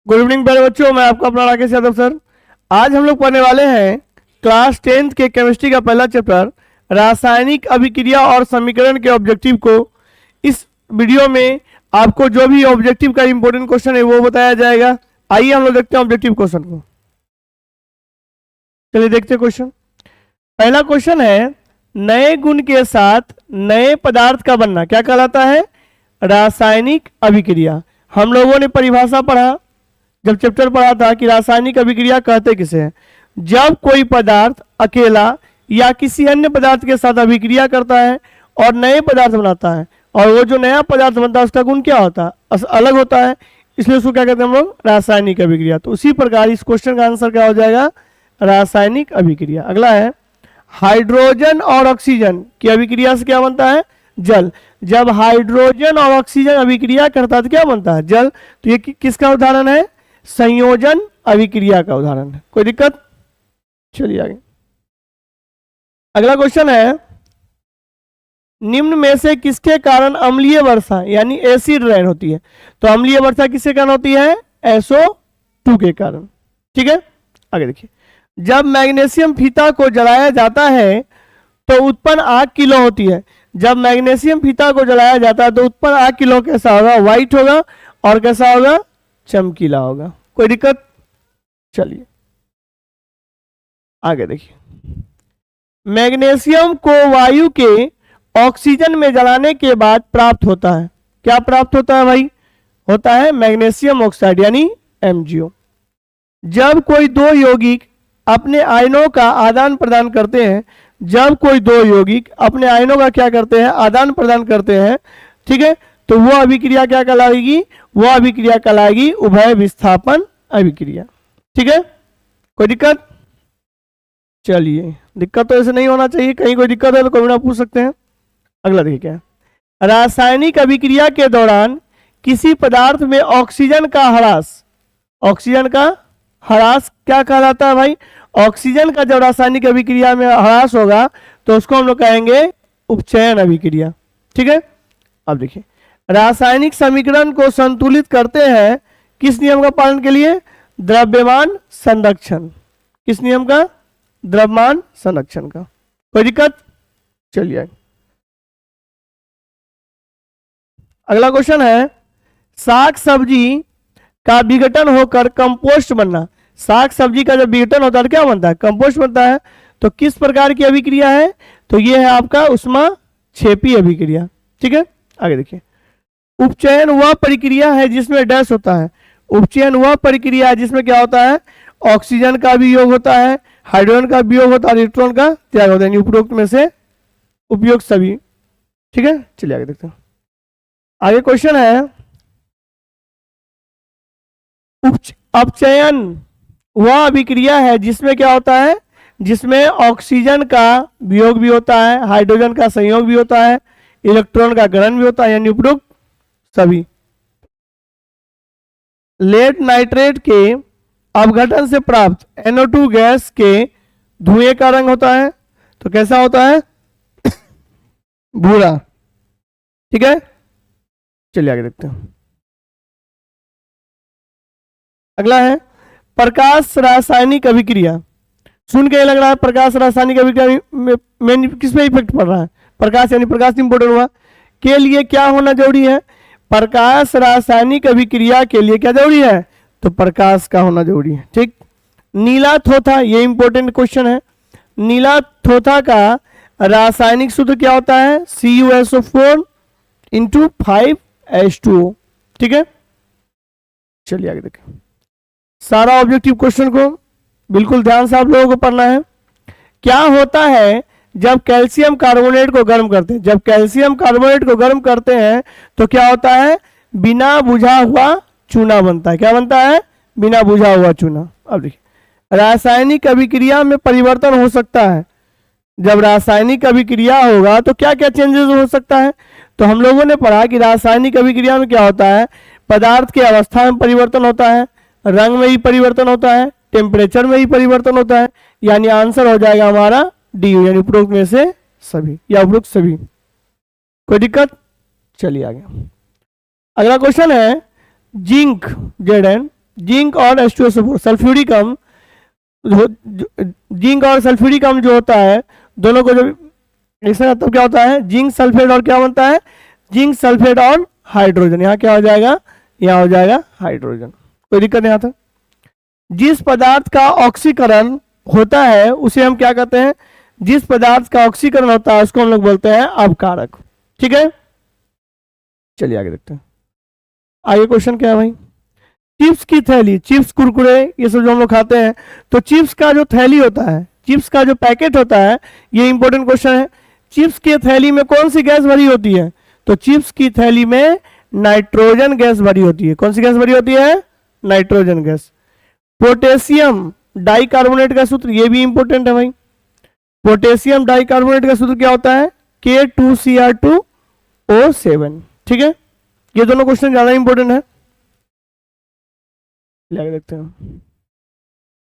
Good evening प्यारे बच्चों, मैं आपका अपना राकेश यादव सर। आज हम लोग पढ़ने वाले हैं क्लास 10th के केमिस्ट्री का पहला चैप्टर रासायनिक अभिक्रिया और समीकरण के ऑब्जेक्टिव को। इस वीडियो में आपको जो भी ऑब्जेक्टिव का इंपॉर्टेंट क्वेश्चन है वो बताया जाएगा। आइए हम लोग देखते हैं ऑब्जेक्टिव क्वेश्चन को। चलिए देखते हैं क्वेश्चन। पहला क्वेश्चन है, नए गुण के साथ नए पदार्थ का बनना क्या कहलाता है? रासायनिक अभिक्रिया। हम लोगों ने परिभाषा पढ़ा, जब चैप्टर पढ़ा था कि रासायनिक अभिक्रिया कहते किसे हैं? जब कोई पदार्थ अकेला या किसी अन्य पदार्थ के साथ अभिक्रिया करता है और नए पदार्थ बनाता है, और वो जो नया पदार्थ बनता है उसका गुण क्या होता है? अलग होता है, इसलिए उसको क्या कहते हैं हम लोग? रासायनिक अभिक्रिया। तो उसी प्रकार इस क्वेश्चन का आंसर क्या हो जाएगा? रासायनिक अभिक्रिया। अगला है, हाइड्रोजन और ऑक्सीजन की अभिक्रिया से क्या बनता है? जल। जब हाइड्रोजन और ऑक्सीजन अभिक्रिया करता है तो क्या बनता है? जल। तो ये किसका उदाहरण है? संयोजन अभिक्रिया का उदाहरण है। कोई दिक्कत? चलिए आगे। अगला क्वेश्चन है, निम्न में से किसके कारण अम्लीय वर्षा यानी एसिड रेन होती है? तो अम्लीय वर्षा किसके कारण होती है? SO2 के कारण। ठीक है, आगे देखिए। जब मैग्नीशियम फीता को जलाया जाता है तो उत्पन्न आग की लौ होती है। जब मैग्नीशियम फीता को जलाया जाता है तो उत्पन्न आग की लौ कैसा होगा? व्हाइट होगा। और कैसा होगा? चमकीला होगा। कोई दिक्कत? चलिए आगे देखिए। मैग्नीशियम को वायु के ऑक्सीजन में जलाने के बाद प्राप्त होता है। क्या प्राप्त होता है भाई? होता है मैग्नीशियम ऑक्साइड यानी MgO। जब कोई दो यौगिक अपने आयनों का आदान प्रदान करते हैं, जब कोई दो यौगिक अपने आयनों का क्या करते हैं? आदान प्रदान करते हैं। ठीक है, तो वो अभिक्रिया क्या कहलाएगी? वो अभिक्रिया कहलाएगी उभय विस्थापन अभिक्रिया। ठीक है, कोई दिक्कत? चलिए, दिक्कत तो ऐसे नहीं होना चाहिए, कहीं कोई दिक्कत है तो कमेंट पूछ सकते हैं। अगला देखिए क्या है, रासायनिक अभिक्रिया के दौरान किसी पदार्थ में ऑक्सीजन का ह्रास, ऑक्सीजन का ह्रास क्या कहलाता है भाई? ऑक्सीजन का जब रासायनिक अभिक्रिया में ह्रास होगा तो उसको हम लोग कहेंगे उपचयन अभिक्रिया। ठीक है, अब देखिए, रासायनिक समीकरण को संतुलित करते हैं किस नियम का पालन के लिए? द्रव्यमान संरक्षण। किस नियम का? द्रव्यमान संरक्षण का। कोई दिक्कत? चलिए अगला क्वेश्चन है, साग सब्जी का विघटन होकर कंपोस्ट बनना। साग सब्जी का जब विघटन होता है तो क्या बनता है? कंपोस्ट बनता है। तो किस प्रकार की अभिक्रिया है? तो ये है आपका ऊष्माक्षेपी अभिक्रिया। ठीक है, आगे देखिए। उपचयन वह प्रक्रिया है जिसमें डैश होता है। उपचयन वह प्रक्रिया है जिसमें क्या होता है? ऑक्सीजन का भी योग होता है, हाइड्रोजन का भी योग होता है, इलेक्ट्रॉन का त्याग होता है। उपरोक्त में से उपयुक्त सभी। ठीक है, चलिए आगे देखते हैं। आगे क्वेश्चन है, अपचयन वह अभिक्रिया है जिसमें क्या होता है? जिसमें ऑक्सीजन का वियोग भी होता है, हाइड्रोजन का संयोग भी होता है, इलेक्ट्रॉन का ग्रहण भी होता है, यानी उपरोक्त सभी। लेड नाइट्रेट के अपघटन से प्राप्त NO2 गैस के धुएं का रंग होता है। तो कैसा होता है? भूरा। ठीक है, चलिए आगे देखते हैं। अगला है, प्रकाश रासायनिक अभिक्रिया। सुन के लग रहा है प्रकाश रासायनिक अभिक्रिया में किस पे इफेक्ट पड़ रहा है? प्रकाश यानी प्रकाश इंपोर्टेंट हुआ। के लिए क्या होना जरूरी है? प्रकाश रासायनिक अभिक्रिया के लिए क्या जरूरी है? तो प्रकाश का होना जरूरी है। ठीक, नीला थोथा, ये इंपॉर्टेंट क्वेश्चन है। नीला थोथा का रासायनिक सूत्र क्या होता है? CuSO4 × 5H2O। ठीक है, चलिए आगे देखें। सारा ऑब्जेक्टिव क्वेश्चन को बिल्कुल ध्यान से आप लोगों को पढ़ना है। क्या होता है जब कैल्शियम कार्बोनेट को गर्म करते हैं? जब कैल्शियम कार्बोनेट को गर्म करते हैं तो क्या होता है? बिना बुझा हुआ चूना बनता है। क्या बनता है? बिना बुझा हुआ चूना। अब देखिए, रासायनिक अभिक्रिया में परिवर्तन हो सकता है। जब रासायनिक अभिक्रिया होगा तो क्या क्या चेंजेस हो सकता है? तो हम लोगों ने पढ़ा कि रासायनिक अभिक्रिया में क्या होता है? पदार्थ की अवस्था में परिवर्तन होता है, रंग में ही परिवर्तन होता है, टेम्परेचर में ही परिवर्तन होता है। यानी आंसर हो जाएगा हमारा डी, यानी उपरोक्त में से सभी या उपरोक्त सभी। कोई दिक्कत? चलिए आगे। अगला क्वेश्चन है, जिंक Zn जिंक और H2SO4 सल्फ्यूरिक अम्ल, जिंक और सल्फ्यूरिक अम्ल जो होता है दोनों को जब रिएक्शन तब क्या होता है, जिंक सल्फेट और क्या बनता है, जिंक सल्फेट और हाइड्रोजन। यहाँ क्या हो जाएगा, यहाँ हो जाएगा हाइड्रोजन। कोई दिक्कत नहीं आता। जिस पदार्थ का ऑक्सीकरण होता है उसे हम क्या कहते हैं, जिस पदार्थ का ऑक्सीकरण होता है उसको हम लोग बोलते हैं अपकारक। ठीक है, चलिए आगे देखते हैं। आगे क्वेश्चन क्या है भाई, चिप्स की थैली, चिप्स कुरकुरे ये सब जो हम लोग खाते हैं, तो चिप्स का जो थैली होता है, चिप्स का जो पैकेट होता है, ये इंपॉर्टेंट क्वेश्चन है। चिप्स की थैली में कौन सी गैस भरी होती है, तो चिप्स की थैली में नाइट्रोजन गैस भरी होती है। कौन सी गैस भरी होती है, नाइट्रोजन गैस। पोटेशियम डाइकार्बोनेट का सूत्र, ये भी इंपॉर्टेंट है भाई। पोटेशियम डाइकार्बोनेट का सूत्र क्या होता है, K2Cr2O7। ठीक है, ये दोनों क्वेश्चन ज्यादा इंपॉर्टेंट है, लगे देखते हैं।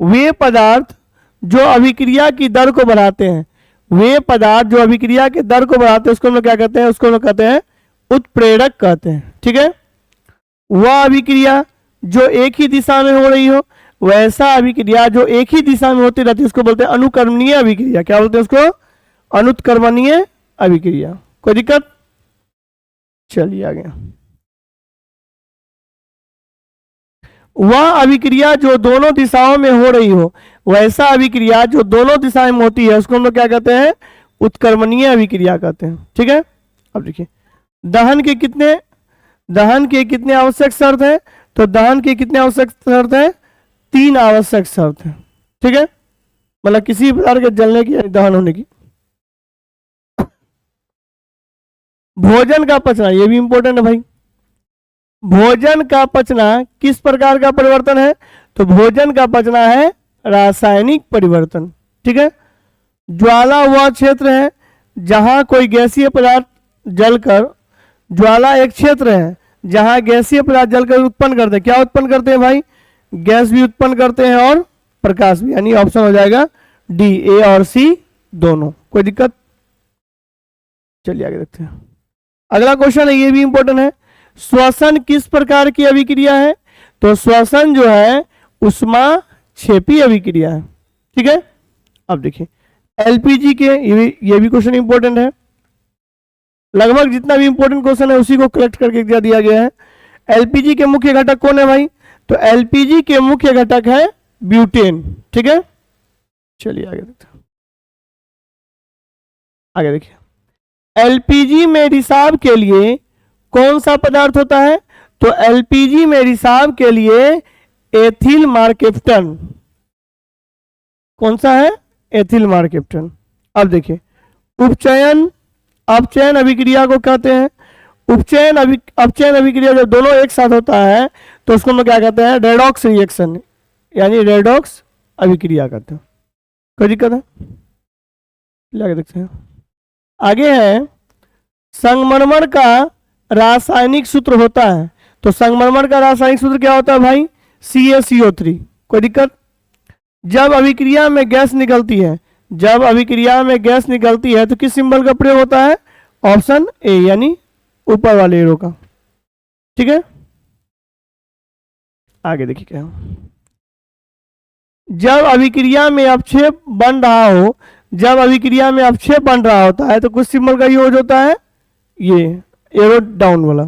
वे पदार्थ जो अभिक्रिया की दर को बढ़ाते हैं, वे पदार्थ जो अभिक्रिया की दर को बढ़ाते हैं उसको हम लोग क्या कहते हैं, उसको हम लोग कहते हैं उत्प्रेरक कहते हैं। ठीक है, वह अभिक्रिया जो एक ही दिशा में हो रही हो, वैसा अभिक्रिया जो एक ही दिशा में होती रहती है उसको बोलते हैं अनुकर्मणीय अभिक्रिया। क्या बोलते हैं उसको, अनुत्कर्मणीय अभिक्रिया। कोई दिक्कत, चलिए आगे। वह अभिक्रिया जो दोनों दिशाओं में हो रही हो, वैसा अभिक्रिया जो दोनों दिशाओं में होती है उसको हम लोग क्या कहते हैं, उत्कर्मणीय अभिक्रिया कहते हैं। ठीक है, अब देखिए दहन के कितने आवश्यक शर्त है, तो दहन के कितने आवश्यक शर्त है, 3 आवश्यक शर्त है। ठीक है, मतलब किसी प्रकार के जलने की, दहन होने की। भोजन का पचना, ये भी इंपॉर्टेंट है भाई। भोजन का पचना किस प्रकार का परिवर्तन है, तो भोजन का पचना है रासायनिक परिवर्तन। ठीक है, ज्वाला वह क्षेत्र है जहां कोई गैसीय पदार्थ जलकर, ज्वाला एक क्षेत्र है जहां गैसीय पदार्थ जलकर उत्पन्न करते हैं। क्या उत्पन्न करते हैं भाई, गैस भी उत्पन्न करते हैं और प्रकाश भी, यानी ऑप्शन हो जाएगा डी, ए और सी दोनों। कोई दिक्कत, चलिए आगे देखते हैं। अगला क्वेश्चन है, ये भी इंपॉर्टेंट है। श्वसन किस प्रकार की अभिक्रिया है, तो श्वसन जो है उष्मा क्षेपी अभिक्रिया है। ठीक है, अब देखिए एलपीजी के, ये भी क्वेश्चन इंपॉर्टेंट है। लगभग जितना भी इंपॉर्टेंट क्वेश्चन है उसी को कलेक्ट करके दिया गया है। एलपीजी के मुख्य घटक कौन है भाई, तो एलपीजी के मुख्य घटक है ब्यूटेन। ठीक है, चलिए आगे देखते हैं। आगे देखिए, एलपीजी में रिसाव के लिए कौन सा पदार्थ होता है, तो एलपीजी में रिसाव के लिए एथिल मार्केप्टन। कौन सा है, एथिल मार्केप्टन। अब देखिए अपचयन अभिक्रिया को कहते हैं। अपचयन अभिक्रिया जब दोनों एक साथ होता है तो उसको हम क्या कहते हैं, रेडॉक्स रिएक्शन, यानी रेडॉक्स अभिक्रिया कहते हैं। कोई दिक्कत है, लगे देखते हैं। आगे है संगमरमर का रासायनिक सूत्र होता है, तो संगमरमर का रासायनिक सूत्र क्या होता है भाई, CaCO3। कोई दिक्कत, जब अभिक्रिया में गैस निकलती है, जब अभिक्रिया में गैस निकलती है तो किस सिंबल का प्रयोग होता है, ऑप्शन ए, यानी ऊपर वाले एरो का। ठीक है, आगे देखिए क्या, जब अभिक्रिया में अपक्षेप बन रहा हो, जब अभिक्रिया में अपक्षेप बन रहा होता है तो कुछ सिंबल का यूज होता है, ये एरो डाउन वाला।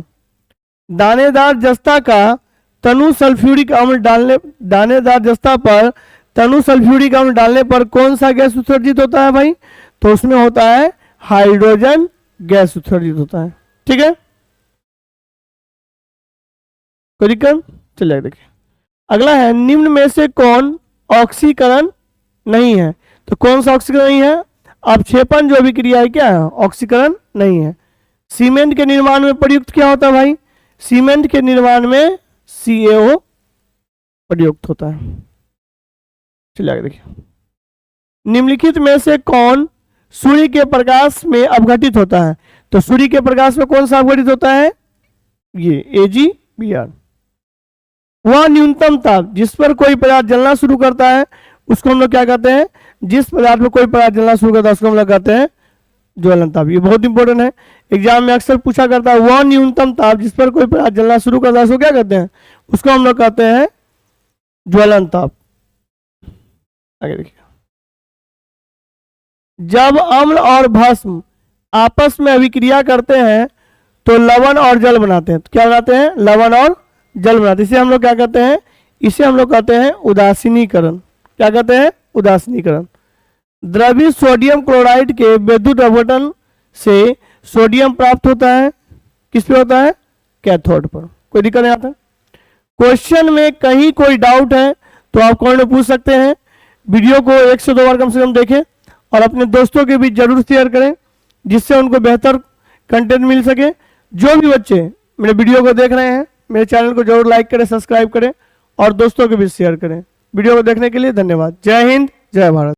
दानेदार जस्ता का तनु सल्फ्यूरिक अम्ल डालने, दानेदार जस्ता पर तनु सल्फ्यूरिक अम्ल डालने पर कौन सा गैस उत्सर्जित होता है भाई, तो उसमें होता है हाइड्रोजन गैस उत्सर्जित होता है। ठीक है, कोई दिक्कत, चलिए देखिए। अगला है निम्न में से कौन ऑक्सीकरण नहीं है, तो कौन सा ऑक्सीकरण नहीं है, अपक्षेपण जो अभिक्रिया है क्या है, ऑक्सीकरण नहीं है। सीमेंट के निर्माण में प्रयुक्त क्या होता है भाई, सीमेंट के निर्माण में CaO प्रयुक्त होता है। चलिए आगे देखिए, निम्नलिखित में से कौन सूर्य के प्रकाश में अपघटित होता है, तो सूर्य के प्रकाश में कौन सा अपघटित होता है, ये AgBr। वह न्यूनतम ताप जिस पर कोई पदार्थ जलना शुरू करता है उसको हम लोग क्या कहते हैं, जिस पदार्थ में कोई पदार्थ जलना शुरू करता है उसको हम लोग कहते हैं ज्वलन ताप। ये बहुत इंपॉर्टेंट है, एग्जाम में अक्सर पूछा करता है। वह न्यूनतम ताप जिस पर कोई पदार्थ जलना शुरू करता है उसको क्या कहते हैं, उसको हम लोग कहते हैं ज्वलन ताप। आगे देखिए, जब अम्ल और भस्म आपस में अभिक्रिया करते हैं तो लवण और जल बनाते हैं। तो क्या बनाते हैं? लवण और जल बनाते हैं। इसे हम लोग क्या कहते हैं? इसे हम लोग कहते हैं उदासीनीकरण। क्या कहते हैं? उदासीनीकरण। द्रवित सोडियम क्लोराइड के विद्युत अपघटन से सोडियम प्राप्त होता है। किस पे होता है? कैथोड पर। कोई दिक्कत नहीं आता। क्वेश्चन में कहीं कोई डाउट है तो आप कमेंट में पूछ सकते हैं। वीडियो को 1 से 2 बार कम से कम देखें और अपने दोस्तों के बीच जरूर शेयर करें, जिससे उनको बेहतर कंटेंट मिल सके। जो भी बच्चे मेरे वीडियो को देख रहे हैं, मेरे चैनल को जरूर लाइक करें, सब्सक्राइब करें और दोस्तों के बीच शेयर करें। वीडियो को देखने के लिए धन्यवाद। जय हिंद, जय भारत।